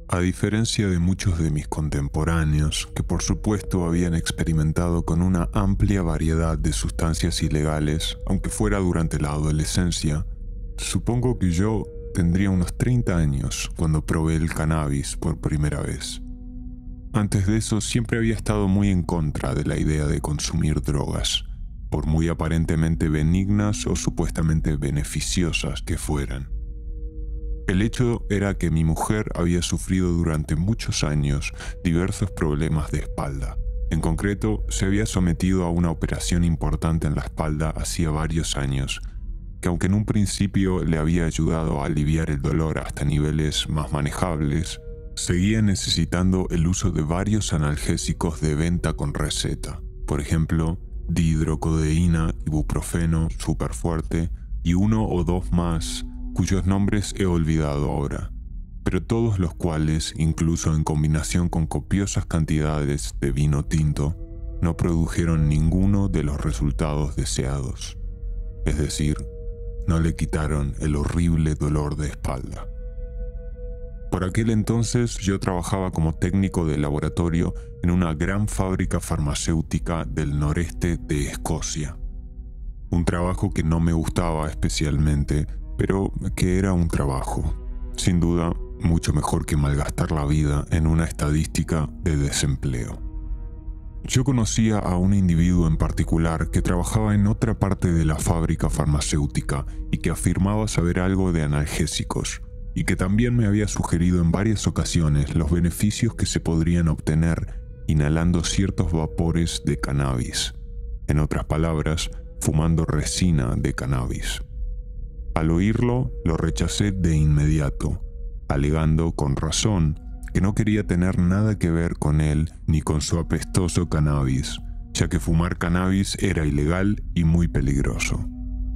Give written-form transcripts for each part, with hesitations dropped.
A diferencia de muchos de mis contemporáneos, que por supuesto habían experimentado con una amplia variedad de sustancias ilegales, aunque fuera durante la adolescencia, supongo que yo tendría unos 30 años cuando probé el cannabis por primera vez. Antes de eso siempre había estado muy en contra de la idea de consumir drogas, por muy aparentemente benignas o supuestamente beneficiosas que fueran. El hecho era que mi mujer había sufrido durante muchos años diversos problemas de espalda. En concreto, se había sometido a una operación importante en la espalda hacía varios años, que aunque en un principio le había ayudado a aliviar el dolor hasta niveles más manejables, seguía necesitando el uso de varios analgésicos de venta con receta. Por ejemplo, dihidrocodeína, ibuprofeno, superfuerte y uno o dos más cuyos nombres he olvidado ahora, pero todos los cuales, incluso en combinación con copiosas cantidades de vino tinto, no produjeron ninguno de los resultados deseados. Es decir, no le quitaron el horrible dolor de espalda. Por aquel entonces yo trabajaba como técnico de laboratorio en una gran fábrica farmacéutica del noreste de Escocia. Un trabajo que no me gustaba especialmente, pero que era un trabajo. Sin duda, mucho mejor que malgastar la vida en una estadística de desempleo. Yo conocía a un individuo en particular que trabajaba en otra parte de la fábrica farmacéutica y que afirmaba saber algo de analgésicos, y que también me había sugerido en varias ocasiones los beneficios que se podrían obtener inhalando ciertos vapores de cannabis. En otras palabras, fumando resina de cannabis. Al oírlo, lo rechacé de inmediato, alegando con razón que no quería tener nada que ver con él ni con su apestoso cannabis, ya que fumar cannabis era ilegal y muy peligroso,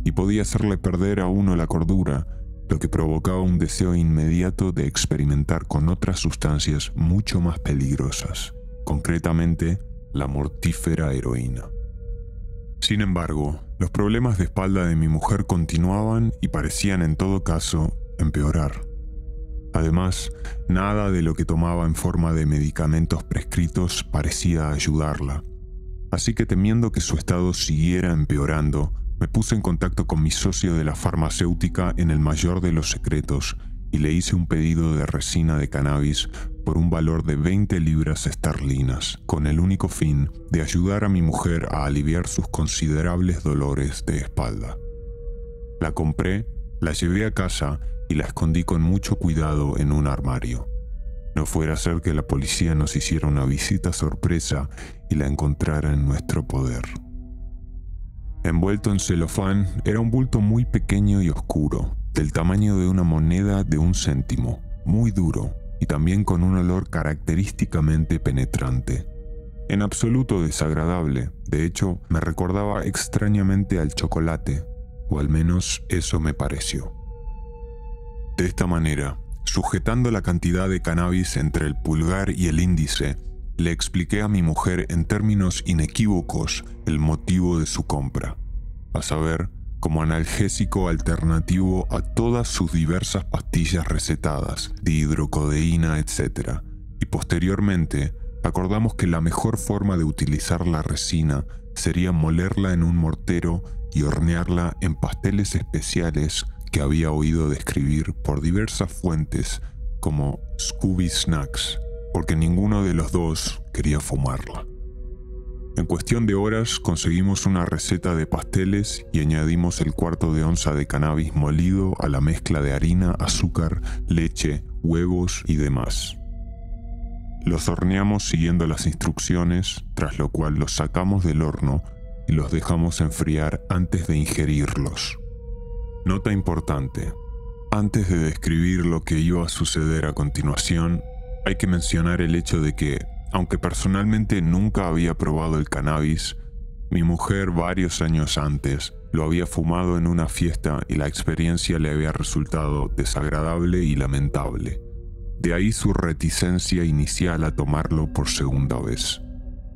y podía hacerle perder a uno la cordura, lo que provocaba un deseo inmediato de experimentar con otras sustancias mucho más peligrosas, concretamente la mortífera heroína. Sin embargo, los problemas de espalda de mi mujer continuaban y parecían en todo caso empeorar. Además, nada de lo que tomaba en forma de medicamentos prescritos parecía ayudarla. Así que temiendo que su estado siguiera empeorando, me puse en contacto con mi socio de la farmacéutica en el mayor de los secretos y le hice un pedido de resina de cannabis por un valor de 20 libras esterlinas, con el único fin de ayudar a mi mujer a aliviar sus considerables dolores de espalda. La compré, la llevé a casa y la escondí con mucho cuidado en un armario. No fuera a ser que la policía nos hiciera una visita sorpresa y la encontrara en nuestro poder. Envuelto en celofán era un bulto muy pequeño y oscuro, del tamaño de una moneda de 1 céntimo, muy duro y también con un olor característicamente penetrante. En absoluto desagradable, de hecho me recordaba extrañamente al chocolate, o al menos eso me pareció. De esta manera, sujetando la cantidad de cannabis entre el pulgar y el índice, le expliqué a mi mujer en términos inequívocos el motivo de su compra, a saber, como analgésico alternativo a todas sus diversas pastillas recetadas, dihidrocodeína, etc. Y posteriormente, acordamos que la mejor forma de utilizar la resina sería molerla en un mortero y hornearla en pasteles especiales que había oído describir por diversas fuentes como Scooby Snacks, porque ninguno de los dos quería fumarla. En cuestión de horas conseguimos una receta de pasteles y añadimos el 1/4 de onza de cannabis molido a la mezcla de harina, azúcar, leche, huevos y demás. Los horneamos siguiendo las instrucciones, tras lo cual los sacamos del horno y los dejamos enfriar antes de ingerirlos. Nota importante: antes de describir lo que iba a suceder a continuación, hay que mencionar el hecho de que, aunque personalmente nunca había probado el cannabis, mi mujer varios años antes lo había fumado en una fiesta y la experiencia le había resultado desagradable y lamentable. De ahí su reticencia inicial a tomarlo por segunda vez.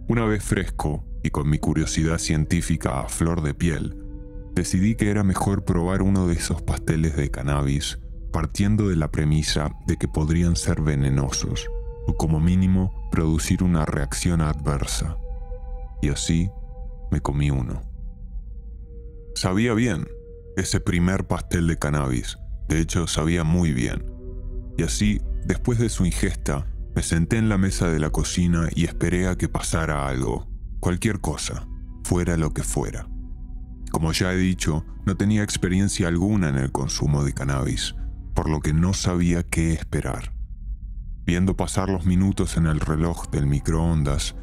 Una vez fresco y con mi curiosidad científica a flor de piel, decidí que era mejor probar uno de esos pasteles de cannabis partiendo de la premisa de que podrían ser venenosos, o como mínimo producir una reacción adversa. Y así me comí uno. Sabía bien, ese primer pastel de cannabis, de hecho sabía muy bien. Y así, después de su ingesta, me senté en la mesa de la cocina y esperé a que pasara algo, cualquier cosa, fuera lo que fuera. Como ya he dicho, no tenía experiencia alguna en el consumo de cannabis, por lo que no sabía qué esperar. Viendo pasar los minutos en el reloj del microondas,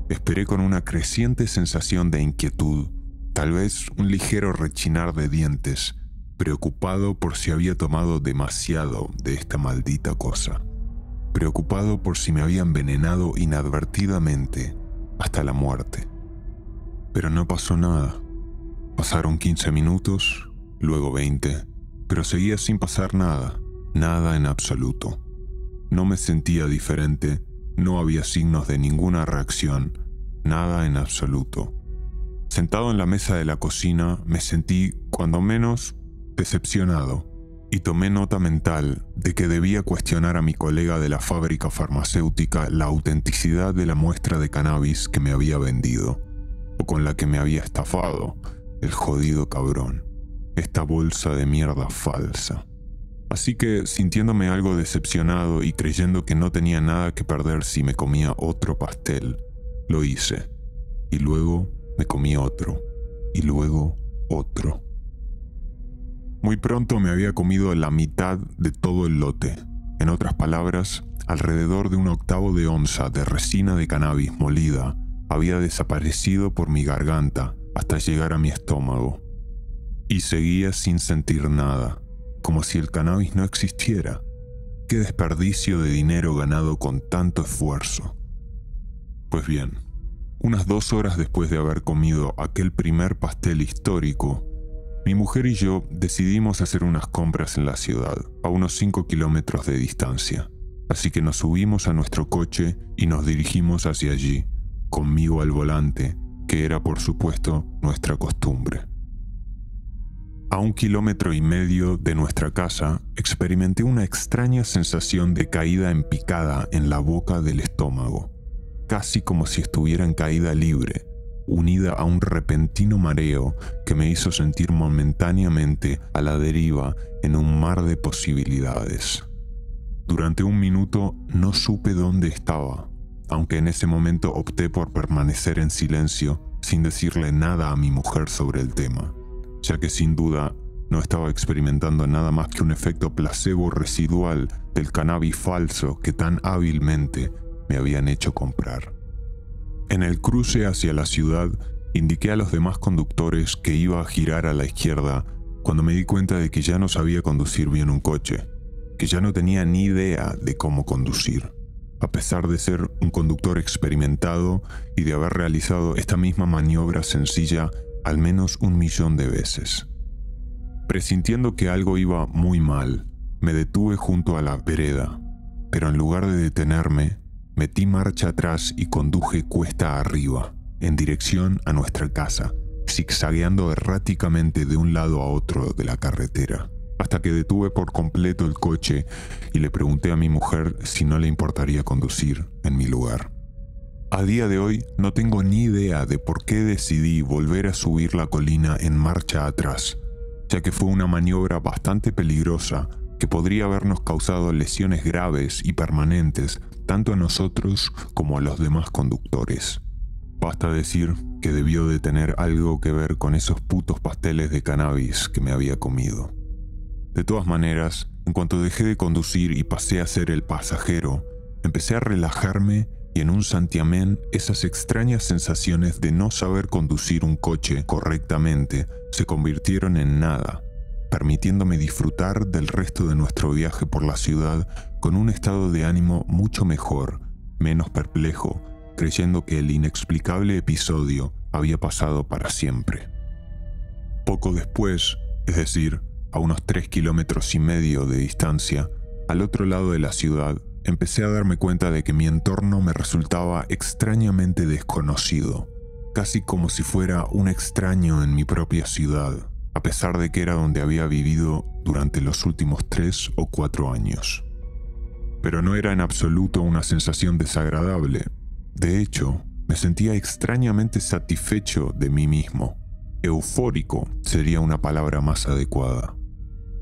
esperé con una creciente sensación de inquietud, tal vez un ligero rechinar de dientes, preocupado por si había tomado demasiado de esta maldita cosa, preocupado por si me había envenenado inadvertidamente hasta la muerte. Pero no pasó nada. Pasaron 15 minutos, luego 20, pero seguía sin pasar nada, nada en absoluto. No me sentía diferente, no había signos de ninguna reacción, nada en absoluto. Sentado en la mesa de la cocina, me sentí, cuando menos, decepcionado, y tomé nota mental de que debía cuestionar a mi colega de la fábrica farmacéutica la autenticidad de la muestra de cannabis que me había vendido, o con la que me había estafado, el jodido cabrón, esta bolsa de mierda falsa. Así que, sintiéndome algo decepcionado y creyendo que no tenía nada que perder si me comía otro pastel, lo hice, y luego me comí otro, y luego otro. Muy pronto me había comido la mitad de todo el lote, en otras palabras, alrededor de 1/8 de onza de resina de cannabis molida había desaparecido por mi garganta hasta llegar a mi estómago. Y seguía sin sentir nada, como si el cannabis no existiera. ¡Qué desperdicio de dinero ganado con tanto esfuerzo! Pues bien, unas 2 horas después de haber comido aquel primer pastel histórico, mi mujer y yo decidimos hacer unas compras en la ciudad, a unos 5 kilómetros de distancia. Así que nos subimos a nuestro coche y nos dirigimos hacia allí, conmigo al volante, que era por supuesto nuestra costumbre. A 1,5 kilómetros de nuestra casa, experimenté una extraña sensación de caída en picada en la boca del estómago, casi como si estuviera en caída libre, unida a un repentino mareo que me hizo sentir momentáneamente a la deriva en un mar de posibilidades. Durante 1 minuto no supe dónde estaba, aunque en ese momento opté por permanecer en silencio sin decirle nada a mi mujer sobre el tema, ya que sin duda no estaba experimentando nada más que un efecto placebo residual del cannabis falso que tan hábilmente me habían hecho comprar. En el cruce hacia la ciudad, indiqué a los demás conductores que iba a girar a la izquierda cuando me di cuenta de que ya no sabía conducir bien un coche, que ya no tenía ni idea de cómo conducir, a pesar de ser un conductor experimentado y de haber realizado esta misma maniobra sencilla al menos 1.000.000 de veces. Presintiendo que algo iba muy mal, me detuve junto a la vereda, pero en lugar de detenerme, metí marcha atrás y conduje cuesta arriba, en dirección a nuestra casa, zigzagueando erráticamente de un lado a otro de la carretera, hasta que detuve por completo el coche y le pregunté a mi mujer si no le importaría conducir en mi lugar. A día de hoy no tengo ni idea de por qué decidí volver a subir la colina en marcha atrás, ya que fue una maniobra bastante peligrosa que podría habernos causado lesiones graves y permanentes tanto a nosotros como a los demás conductores. Basta decir que debió de tener algo que ver con esos putos pasteles de cannabis que me había comido. De todas maneras, en cuanto dejé de conducir y pasé a ser el pasajero, empecé a relajarme y en un santiamén esas extrañas sensaciones de no saber conducir un coche correctamente se convirtieron en nada, permitiéndome disfrutar del resto de nuestro viaje por la ciudad con un estado de ánimo mucho mejor, menos perplejo, creyendo que el inexplicable episodio había pasado para siempre. Poco después, es decir, a unos 3,5 kilómetros de distancia, al otro lado de la ciudad, empecé a darme cuenta de que mi entorno me resultaba extrañamente desconocido, casi como si fuera un extraño en mi propia ciudad, a pesar de que era donde había vivido durante los últimos 3 o 4 años. Pero no era en absoluto una sensación desagradable. De hecho, me sentía extrañamente satisfecho de mí mismo. Eufórico sería una palabra más adecuada.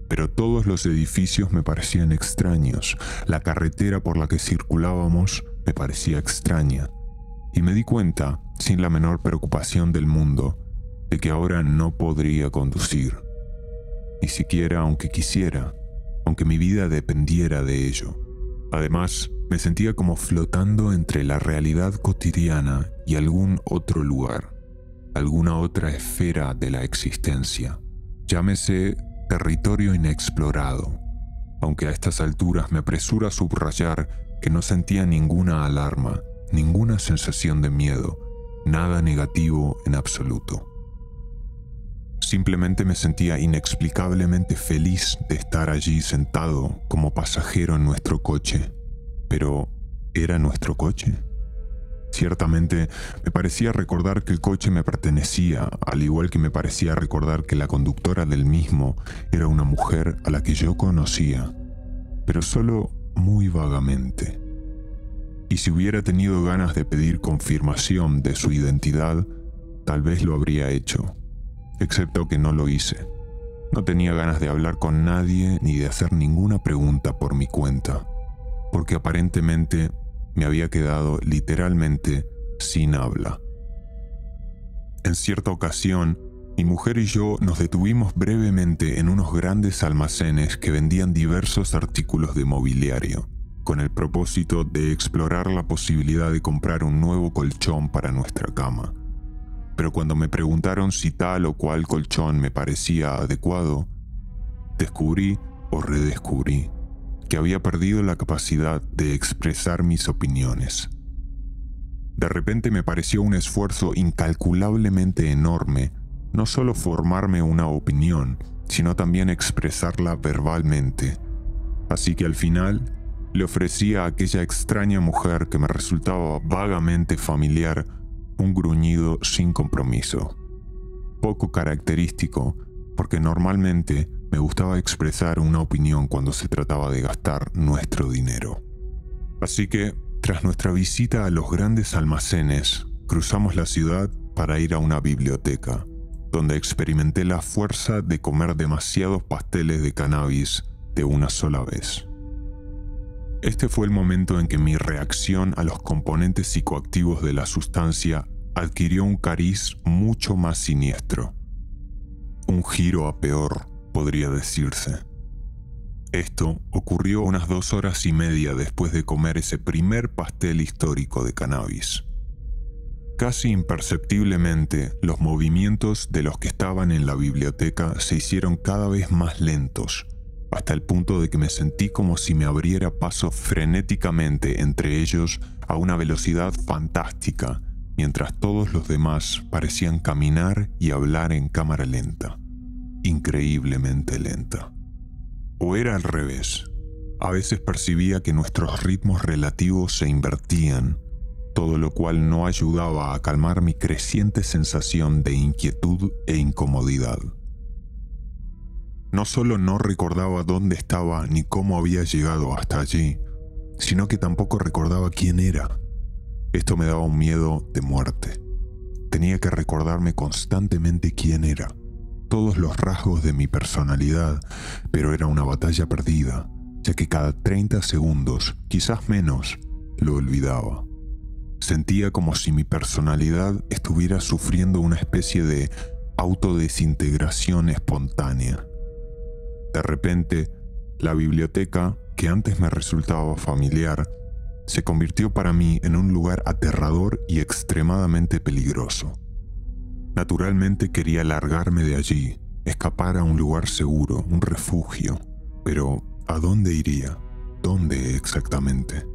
Pero todos los edificios me parecían extraños, la carretera por la que circulábamos me parecía extraña, y me di cuenta, sin la menor preocupación del mundo, de que ahora no podría conducir, ni siquiera aunque quisiera, aunque mi vida dependiera de ello. Además, me sentía como flotando entre la realidad cotidiana y algún otro lugar, alguna otra esfera de la existencia. Llámese territorio inexplorado, aunque a estas alturas me apresura a subrayar que no sentía ninguna alarma, ninguna sensación de miedo, nada negativo en absoluto. Simplemente me sentía inexplicablemente feliz de estar allí sentado como pasajero en nuestro coche. Pero, ¿era nuestro coche? Ciertamente, me parecía recordar que el coche me pertenecía, al igual que me parecía recordar que la conductora del mismo era una mujer a la que yo conocía, pero solo muy vagamente. Y si hubiera tenido ganas de pedir confirmación de su identidad, tal vez lo habría hecho, excepto que no lo hice. No tenía ganas de hablar con nadie ni de hacer ninguna pregunta por mi cuenta, porque aparentemente me había quedado literalmente sin habla. En cierta ocasión, mi mujer y yo nos detuvimos brevemente en unos grandes almacenes que vendían diversos artículos de mobiliario, con el propósito de explorar la posibilidad de comprar un nuevo colchón para nuestra cama. Pero cuando me preguntaron si tal o cual colchón me parecía adecuado, descubrí o redescubrí que había perdido la capacidad de expresar mis opiniones. De repente me pareció un esfuerzo incalculablemente enorme no solo formarme una opinión, sino también expresarla verbalmente. Así que al final le ofrecí a aquella extraña mujer que me resultaba vagamente familiar un gruñido sin compromiso. Poco característico, porque normalmente me gustaba expresar una opinión cuando se trataba de gastar nuestro dinero. Así que, tras nuestra visita a los grandes almacenes, cruzamos la ciudad para ir a una biblioteca, donde experimenté la fuerza de comer demasiados pasteles de cannabis de una sola vez. Este fue el momento en que mi reacción a los componentes psicoactivos de la sustancia adquirió un cariz mucho más siniestro. Un giro a peor, podría decirse. Esto ocurrió unas 2 horas y media después de comer ese primer pastel histórico de cannabis. Casi imperceptiblemente, los movimientos de los que estaban en la biblioteca se hicieron cada vez más lentos, hasta el punto de que me sentí como si me abriera paso frenéticamente entre ellos a una velocidad fantástica, mientras todos los demás parecían caminar y hablar en cámara lenta. Increíblemente lenta. O era al revés. A veces percibía que nuestros ritmos relativos se invertían, todo lo cual no ayudaba a calmar mi creciente sensación de inquietud e incomodidad. No solo no recordaba dónde estaba ni cómo había llegado hasta allí, sino que tampoco recordaba quién era. Esto me daba un miedo de muerte. Tenía que recordarme constantemente quién era, todos los rasgos de mi personalidad, pero era una batalla perdida, ya que cada 30 segundos, quizás menos, lo olvidaba. Sentía como si mi personalidad estuviera sufriendo una especie de autodesintegración espontánea. De repente, la biblioteca, que antes me resultaba familiar, se convirtió para mí en un lugar aterrador y extremadamente peligroso. Naturalmente quería largarme de allí, escapar a un lugar seguro, un refugio. Pero, ¿a dónde iría? ¿Dónde exactamente?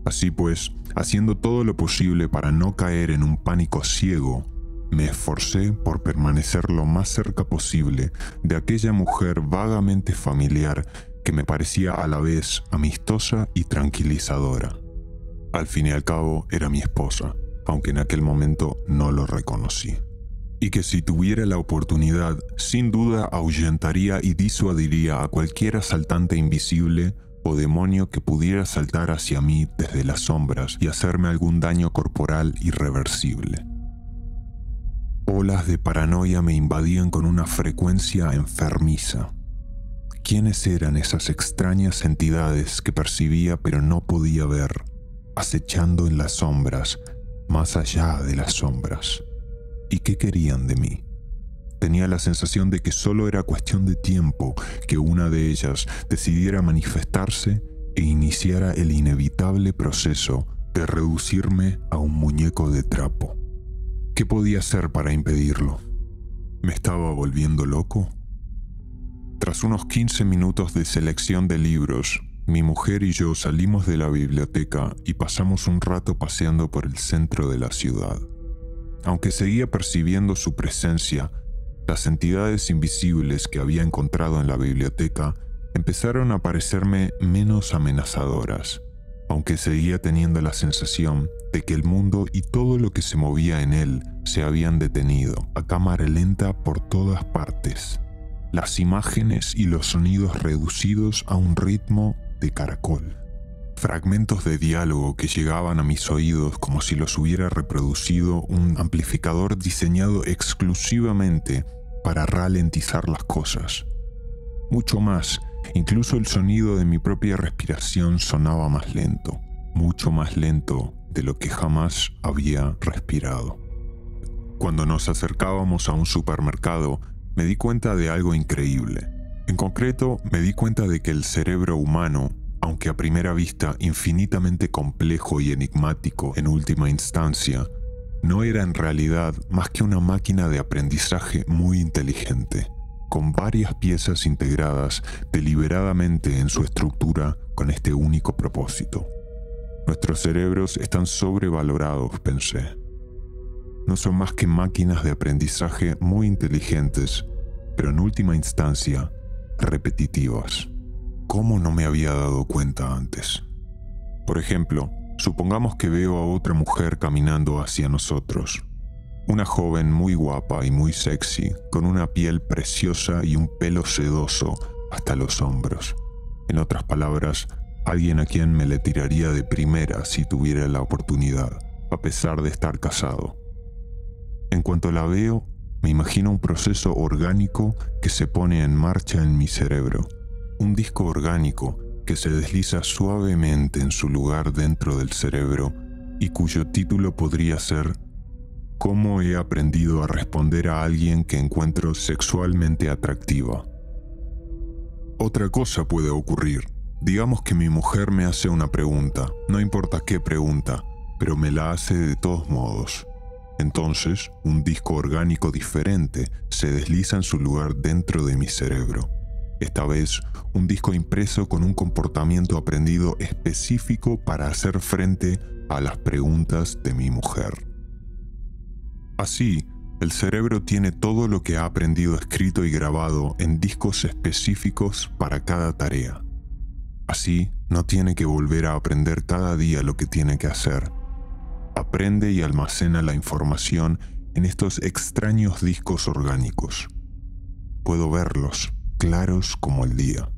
Así pues, haciendo todo lo posible para no caer en un pánico ciego, me esforcé por permanecer lo más cerca posible de aquella mujer vagamente familiar que me parecía a la vez amistosa y tranquilizadora. Al fin y al cabo, era mi esposa, aunque en aquel momento no lo reconocí. y que si tuviera la oportunidad, sin duda ahuyentaría y disuadiría a cualquier asaltante invisible o demonio que pudiera saltar hacia mí desde las sombras y hacerme algún daño corporal irreversible. Olas de paranoia me invadían con una frecuencia enfermiza. ¿Quiénes eran esas extrañas entidades que percibía pero no podía ver, acechando en las sombras, más allá de las sombras? ¿Y qué querían de mí? Tenía la sensación de que solo era cuestión de tiempo que una de ellas decidiera manifestarse e iniciara el inevitable proceso de reducirme a un muñeco de trapo. ¿Qué podía hacer para impedirlo? ¿Me estaba volviendo loco? Tras unos 15 minutos de selección de libros, mi mujer y yo salimos de la biblioteca y pasamos un rato paseando por el centro de la ciudad. Aunque seguía percibiendo su presencia, las entidades invisibles que había encontrado en la biblioteca empezaron a parecerme menos amenazadoras, aunque seguía teniendo la sensación de que el mundo y todo lo que se movía en él se habían detenido a cámara lenta por todas partes. Las imágenes y los sonidos reducidos a un ritmo de caracol. Fragmentos de diálogo que llegaban a mis oídos como si los hubiera reproducido un amplificador diseñado exclusivamente para ralentizar las cosas. Mucho más, incluso el sonido de mi propia respiración sonaba más lento, mucho más lento de lo que jamás había respirado. Cuando nos acercábamos a un supermercado, me di cuenta de algo increíble. En concreto, me di cuenta de que el cerebro humano, aunque a primera vista infinitamente complejo y enigmático en última instancia, no era en realidad más que una máquina de aprendizaje muy inteligente, con varias piezas integradas deliberadamente en su estructura con este único propósito. Nuestros cerebros están sobrevalorados, pensé. No son más que máquinas de aprendizaje muy inteligentes, pero en última instancia, repetitivas. ¿Cómo no me había dado cuenta antes? Por ejemplo, supongamos que veo a otra mujer caminando hacia nosotros. Una joven muy guapa y muy sexy, con una piel preciosa y un pelo sedoso hasta los hombros. En otras palabras, alguien a quien me le tiraría de primera si tuviera la oportunidad, a pesar de estar casado. En cuanto la veo, me imagino un proceso orgánico que se pone en marcha en mi cerebro. Un disco orgánico que se desliza suavemente en su lugar dentro del cerebro y cuyo título podría ser ¿Cómo he aprendido a responder a alguien que encuentro sexualmente atractiva? Otra cosa puede ocurrir. Digamos que mi mujer me hace una pregunta, no importa qué pregunta, pero me la hace de todos modos. Entonces, un disco orgánico diferente se desliza en su lugar dentro de mi cerebro. Esta vez, un disco impreso con un comportamiento aprendido específico para hacer frente a las preguntas de mi mujer. Así, el cerebro tiene todo lo que ha aprendido escrito y grabado en discos específicos para cada tarea. Así, no tiene que volver a aprender cada día lo que tiene que hacer. Aprende y almacena la información en estos extraños discos orgánicos. Puedo verlos, claros como el día.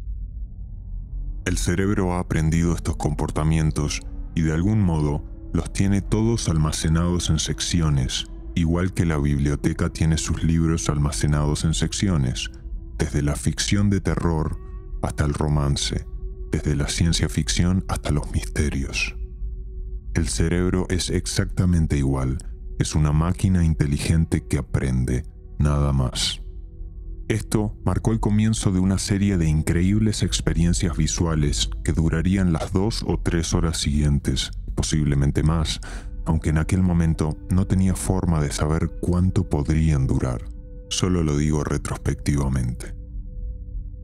El cerebro ha aprendido estos comportamientos y de algún modo los tiene todos almacenados en secciones, igual que la biblioteca tiene sus libros almacenados en secciones, desde la ficción de terror hasta el romance, desde la ciencia ficción hasta los misterios. El cerebro es exactamente igual, es una máquina inteligente que aprende, nada más. Esto marcó el comienzo de una serie de increíbles experiencias visuales que durarían las 2 o 3 horas siguientes, posiblemente más, aunque en aquel momento no tenía forma de saber cuánto podrían durar. Solo lo digo retrospectivamente.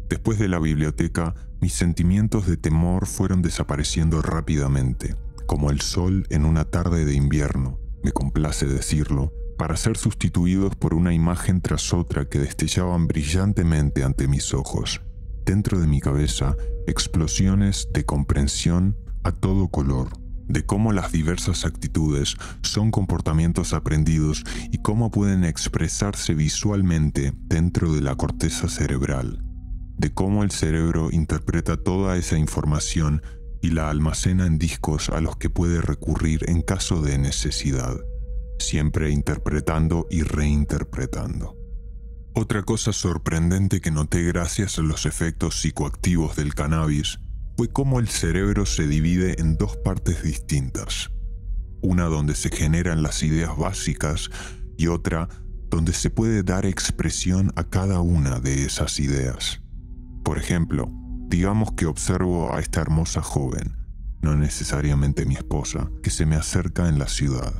Después de la biblioteca, mis sentimientos de temor fueron desapareciendo rápidamente, como el sol en una tarde de invierno, me complace decirlo, para ser sustituidos por una imagen tras otra que destellaban brillantemente ante mis ojos. Dentro de mi cabeza, explosiones de comprensión a todo color, de cómo las diversas actitudes son comportamientos aprendidos y cómo pueden expresarse visualmente dentro de la corteza cerebral, de cómo el cerebro interpreta toda esa información y la almacena en discos a los que puede recurrir en caso de necesidad, siempre interpretando y reinterpretando. Otra cosa sorprendente que noté gracias a los efectos psicoactivos del cannabis fue cómo el cerebro se divide en dos partes distintas, una donde se generan las ideas básicas y otra donde se puede dar expresión a cada una de esas ideas. Por ejemplo, digamos que observo a esta hermosa joven, no necesariamente mi esposa, que se me acerca en la ciudad.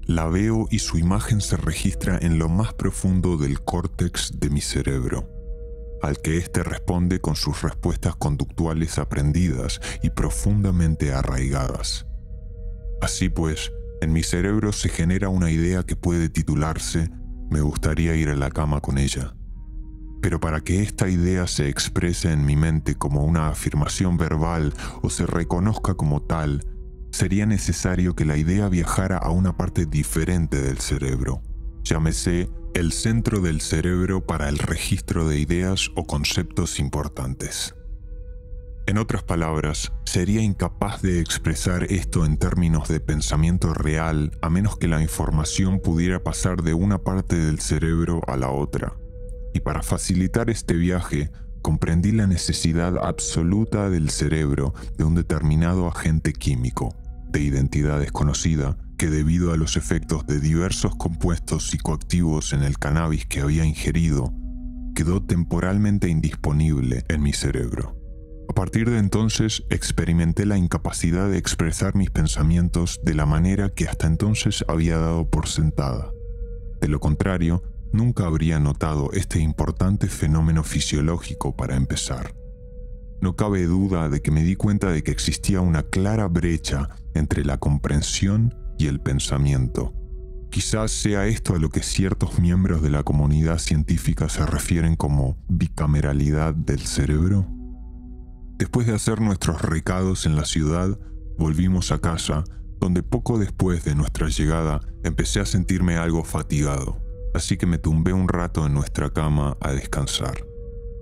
La veo y su imagen se registra en lo más profundo del córtex de mi cerebro, al que éste responde con sus respuestas conductuales aprendidas y profundamente arraigadas. Así pues, en mi cerebro se genera una idea que puede titularse «Me gustaría ir a la cama con ella». Pero para que esta idea se exprese en mi mente como una afirmación verbal o se reconozca como tal, sería necesario que la idea viajara a una parte diferente del cerebro, llámese el centro del cerebro para el registro de ideas o conceptos importantes. En otras palabras, sería incapaz de expresar esto en términos de pensamiento real a menos que la información pudiera pasar de una parte del cerebro a la otra. Y para facilitar este viaje, comprendí la necesidad absoluta del cerebro de un determinado agente químico, de identidad desconocida, que debido a los efectos de diversos compuestos psicoactivos en el cannabis que había ingerido, quedó temporalmente indisponible en mi cerebro. A partir de entonces experimenté la incapacidad de expresar mis pensamientos de la manera que hasta entonces había dado por sentada. De lo contrario, nunca habría notado este importante fenómeno fisiológico para empezar. No cabe duda de que me di cuenta de que existía una clara brecha entre la comprensión y el pensamiento. Quizás sea esto a lo que ciertos miembros de la comunidad científica se refieren como bicameralidad del cerebro. Después de hacer nuestros recados en la ciudad, volvimos a casa, donde poco después de nuestra llegada empecé a sentirme algo fatigado. Así que me tumbé un rato en nuestra cama a descansar.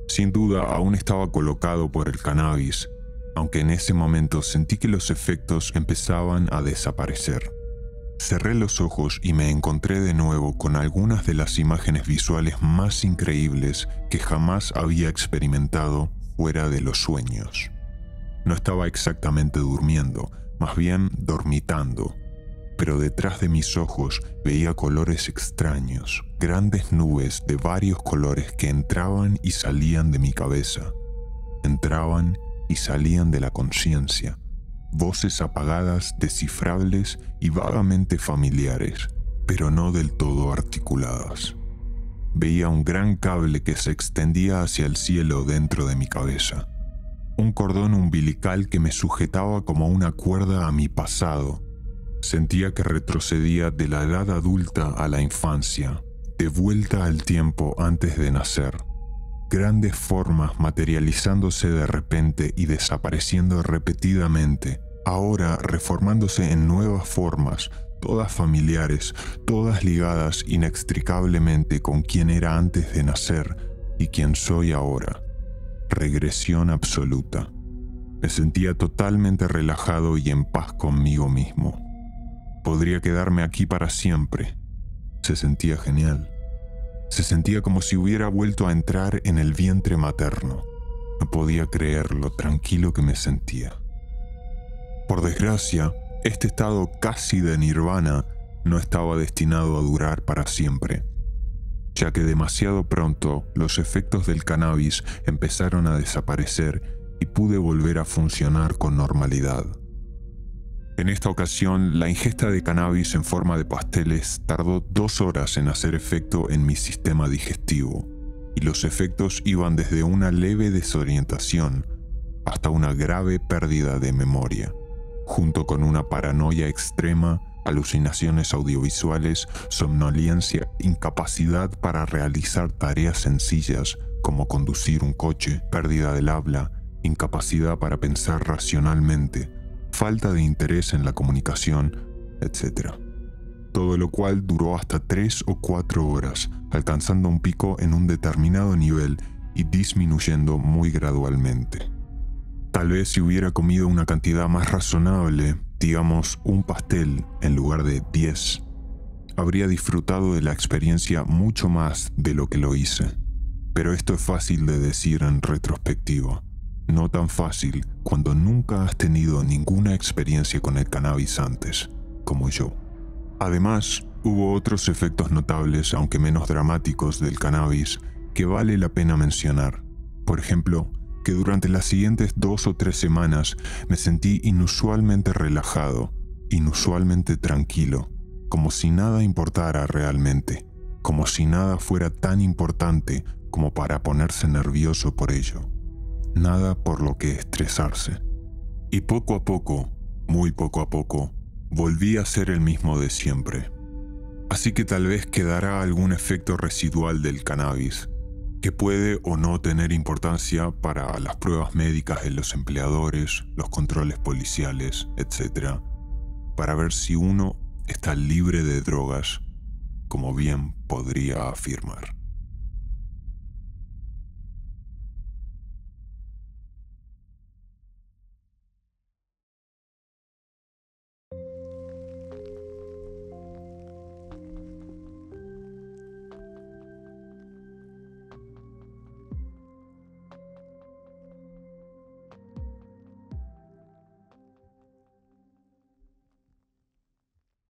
Sin duda aún estaba colocado por el cannabis, aunque en ese momento sentí que los efectos empezaban a desaparecer. Cerré los ojos y me encontré de nuevo con algunas de las imágenes visuales más increíbles que jamás había experimentado fuera de los sueños. No estaba exactamente durmiendo, más bien dormitando. Pero detrás de mis ojos veía colores extraños, grandes nubes de varios colores que entraban y salían de mi cabeza. Entraban y salían de la conciencia, voces apagadas, descifrables y vagamente familiares, pero no del todo articuladas. Veía un gran cable que se extendía hacia el cielo dentro de mi cabeza. Un cordón umbilical que me sujetaba como una cuerda a mi pasado. Sentía que retrocedía de la edad adulta a la infancia, de vuelta al tiempo antes de nacer. Grandes formas materializándose de repente y desapareciendo repetidamente, ahora reformándose en nuevas formas, todas familiares, todas ligadas inextricablemente con quien era antes de nacer y quien soy ahora. Regresión absoluta. Me sentía totalmente relajado y en paz conmigo mismo. Podría quedarme aquí para siempre. Se sentía genial. Se sentía como si hubiera vuelto a entrar en el vientre materno. No podía creer lo tranquilo que me sentía. Por desgracia, este estado casi de nirvana no estaba destinado a durar para siempre, ya que demasiado pronto los efectos del cannabis empezaron a desaparecer y pude volver a funcionar con normalidad. En esta ocasión, la ingesta de cannabis en forma de pasteles tardó 2 horas en hacer efecto en mi sistema digestivo, y los efectos iban desde una leve desorientación hasta una grave pérdida de memoria, junto con una paranoia extrema, alucinaciones audiovisuales, somnolencia, incapacidad para realizar tareas sencillas como conducir un coche, pérdida del habla, incapacidad para pensar racionalmente, falta de interés en la comunicación, etc. Todo lo cual duró hasta 3 o 4 horas, alcanzando un pico en un determinado nivel y disminuyendo muy gradualmente. Tal vez si hubiera comido una cantidad más razonable, digamos un pastel en lugar de 10, habría disfrutado de la experiencia mucho más de lo que lo hice. Pero esto es fácil de decir en retrospectiva, no tan fácil cuando nunca has tenido ninguna experiencia con el cannabis antes, como yo. Además, hubo otros efectos notables, aunque menos dramáticos, del cannabis que vale la pena mencionar. Por ejemplo, que durante las siguientes 2 o 3 semanas me sentí inusualmente relajado, inusualmente tranquilo, como si nada importara realmente, como si nada fuera tan importante como para ponerse nervioso por ello. Nada por lo que estresarse. Y poco a poco, muy poco a poco, volví a ser el mismo de siempre. Así que tal vez quedará algún efecto residual del cannabis, que puede o no tener importancia para las pruebas médicas de los empleadores, los controles policiales, etc., para ver si uno está libre de drogas, como bien podría afirmar.